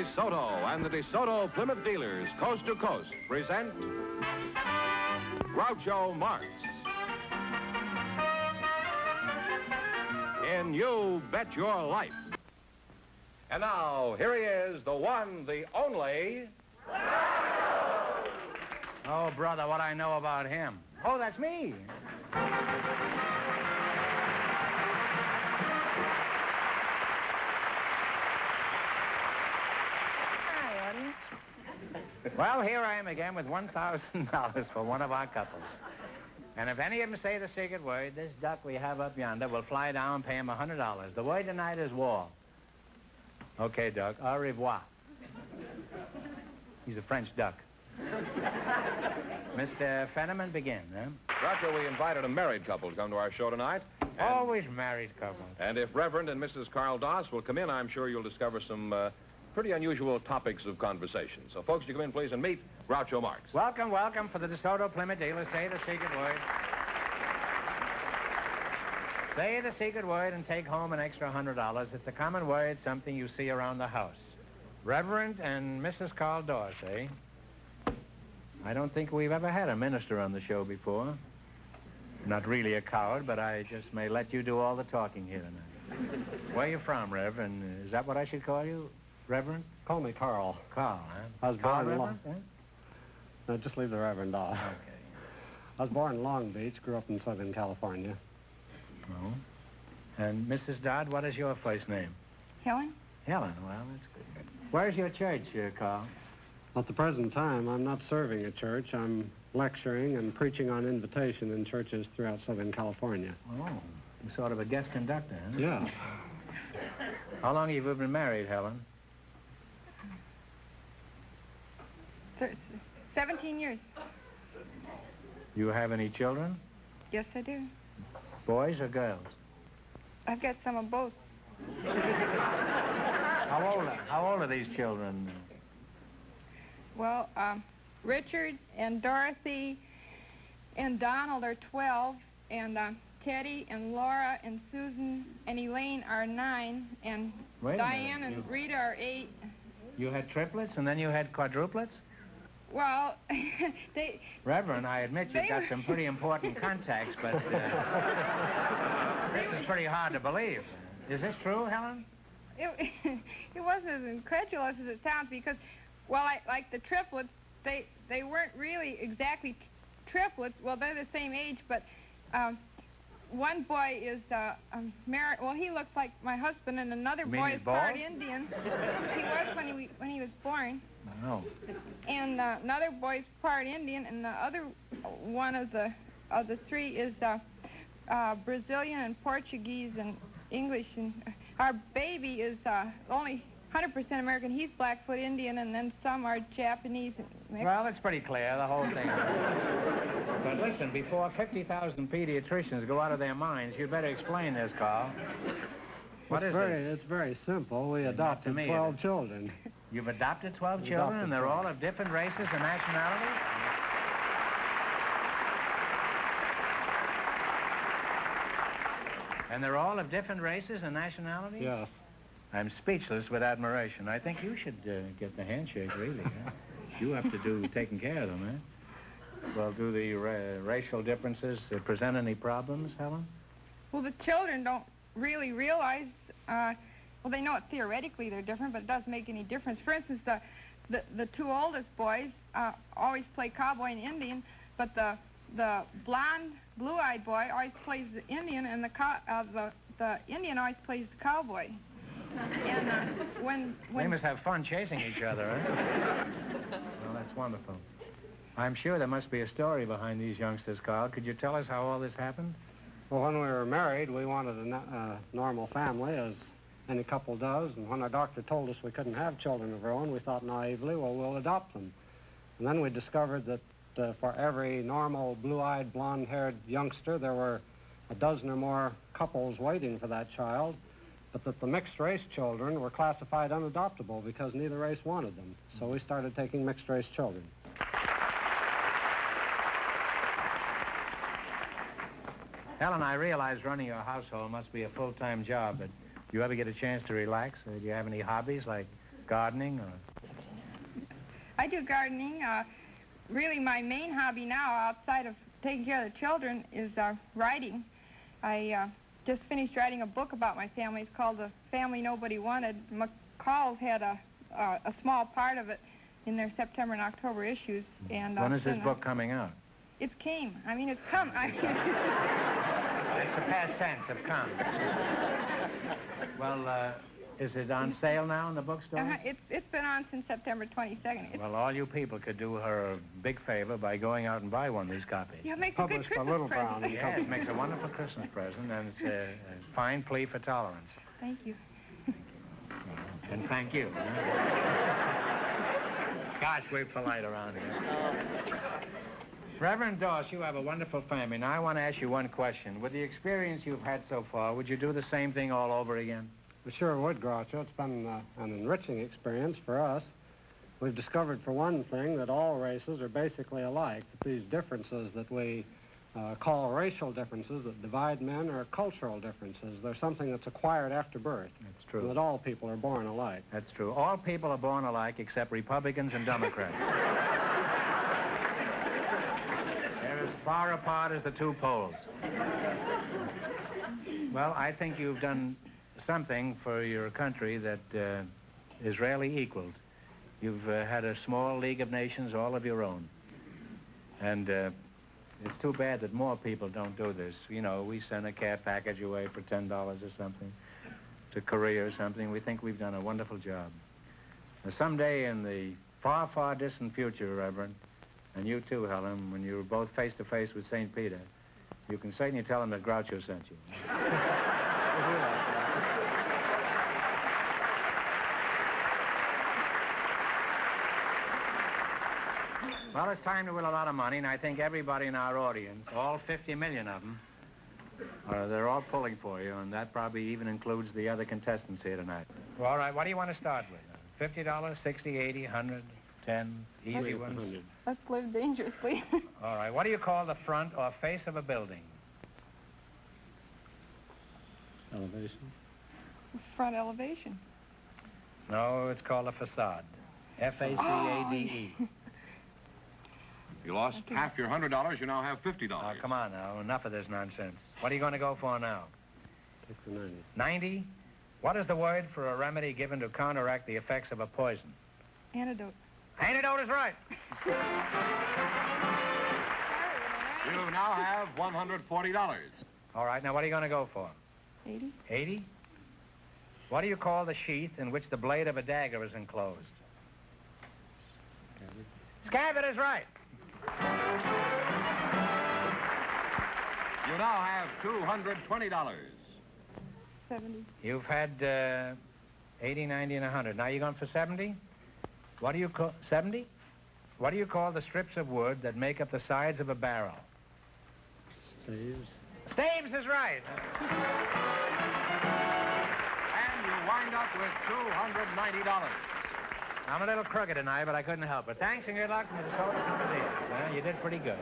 DeSoto and the DeSoto Plymouth dealers, coast to coast, present Groucho Marx in You Bet Your Life. And now, here he is, the one, the only... Oh, brother, what I know about him. Oh, that's me. Hi, audience. Well, here I am again with $1,000 for one of our couples. And if any of them say the secret word, this duck we have up yonder will fly down and pay him $100. The word tonight is war. Okay, Duck, au revoir. He's a French duck. Mr. Fenneman, begin, huh? Groucho, we invited a married couple to come to our show tonight. Always married couples. And if Reverend and Mrs. Carl Doss will come in, I'm sure you'll discover some pretty unusual topics of conversation. So, folks, you come in, please, and meet Groucho Marx. Welcome, welcome for the DeSoto Plymouth dealer. Say the secret word. Say the secret word and take home an extra $100. It's a common word, something you see around the house. Reverend and Mrs. Carl Doss, eh? I don't think we've ever had a minister on the show before. Not really a coward, but I just may let you do all the talking here tonight. Where you from, Reverend? Is that what I should call you, Reverend? Call me Carl. Carl, huh? I was Carl, born in Reverend? No, just leave the Reverend off. Okay. I was born in Long Beach, grew up in Southern California. Oh. And Mrs. Dodd, what is your first name? Helen? Helen. Well, that's good. Where's your church, Carl? At the present time, I'm not serving a church. I'm lecturing and preaching on invitation in churches throughout Southern California. Oh, you're sort of a guest conductor, huh? Yeah. How long have you been married, Helen? 17 years. You have any children? Yes, I do. Boys or girls? I've got some of both. How old are these children? Well, Richard and Dorothy and Donald are 12, and Teddy and Laura and Susan and Elaine are 9, and Diane and Rita are 8. You had triplets and then you had quadruplets? Well, Reverend, I admit you've got some pretty important contacts, but this is pretty hard to believe. Is this true, Helen? It wasn't as incredulous as it sounds because, well, like the triplets, they weren't really exactly triplets. Well, they're the same age, but one boy is married. Well, he looks like my husband, and another boy is part Indian. He was when he was born. Oh. And another boy's part Indian, and the other one of the three is Brazilian and Portuguese and English. And our baby is only 100% American. He's Blackfoot Indian, and then some are Japanese. And well, it's pretty clear, the whole thing. But listen, before 50,000 pediatricians go out of their minds, you'd better explain this, Carl. What is it? It's very simple. We adopted 12 children. You've adopted 12 children, and they're all of different races and nationalities? And they're all of different races and nationalities? Yes. I'm speechless with admiration. I think you should get the handshake, really. Huh? You have to do taking care of them, eh? Well, do the racial differences present any problems, Helen? Well, the children don't really realize... well, they know it theoretically they're different, but it doesn't make any difference. For instance, the two oldest boys always play cowboy and Indian, but the blonde, blue-eyed boy always plays the Indian, and the Indian always plays the cowboy. And when they must have fun chasing each other, eh? Well, that's wonderful. I'm sure there must be a story behind these youngsters, Carl. Could you tell us how all this happened? Well, when we were married, we wanted a normal family, as any couple does, and when our doctor told us we couldn't have children of our own, we thought naively, well, we'll adopt them. And then we discovered that for every normal, blue-eyed, blonde-haired youngster, there were a dozen or more couples waiting for that child, but that the mixed-race children were classified unadoptable because neither race wanted them. So we started taking mixed-race children. Helen, I realize running your household must be a full-time job, but do you ever get a chance to relax? Do you have any hobbies like Gardening or... I do gardening. Really, my main hobby now, outside of taking care of the children, is writing. I just finished writing a book about my family. It's called The Family Nobody Wanted. McCall's had a small part of it in their September and October issues. And when is this book coming out? It came. I mean, it's come. It's the past tense of come. Well, is it on sale now in the bookstore? It's been on since September 22nd. Well, all you people could do her a big favor by going out and buy one of these copies. Yeah, it makes a good Christmas present. Yeah, it makes a wonderful Christmas present, and it's a fine plea for tolerance. Thank you. And thank you. Gosh, we're polite around here. Reverend Doss, you have a wonderful family. Now, I want to ask you one question. With the experience you've had so far, would you do the same thing all over again? We sure would, Groucho. It's been an enriching experience for us. We've discovered, for one thing, that all races are basically alike. That these differences that we call racial differences that divide men are cultural differences. They're something that's acquired after birth. That's true. And that all people are born alike. That's true. All people are born alike except Republicans and Democrats. They're as far apart as the two poles. Well, I think you've done something for your country that is rarely equaled. You've had a small League of Nations all of your own. And it's too bad that more people don't do this. You know, we send a care package away for $10 or something to Korea or something. We think we've done a wonderful job. Now, someday in the far, far distant future, Reverend, and you too, Helen, when you're both face-to-face with St. Peter, you can certainly tell him that Groucho sent you. Well, it's time to win a lot of money, and I think everybody in our audience, all 50 million of them, they're all pulling for you, and that probably even includes the other contestants here tonight. Well, all right, what do you want to start with? $50, 60, 80, 100, 10, easy ones? 100. Let's live dangerously. All right, what do you call the front or face of a building? Elevation. Front elevation. No, it's called a facade. F-A-C-A-D-E. You lost half your $100. You now have $50. Oh, come on now. Enough of this nonsense. What are you going to go for now? 90. 90? What is the word for a remedy given to counteract the effects of a poison? Antidote. Antidote is right. You now have $140. All right, now what are you going to go for? 80. 80? What do you call the sheath in which the blade of a dagger is enclosed? Scabbard is right. You now have $220. 70. You've had 80, 90, and 100. Now you're going for 70? What do you call... 70? What do you call the strips of wood that make up the sides of a barrel? Staves. Staves is right. And you wind up with $290. I'm a little crooked tonight, but I couldn't help it. Thanks and good luck to the soda company. You did pretty good.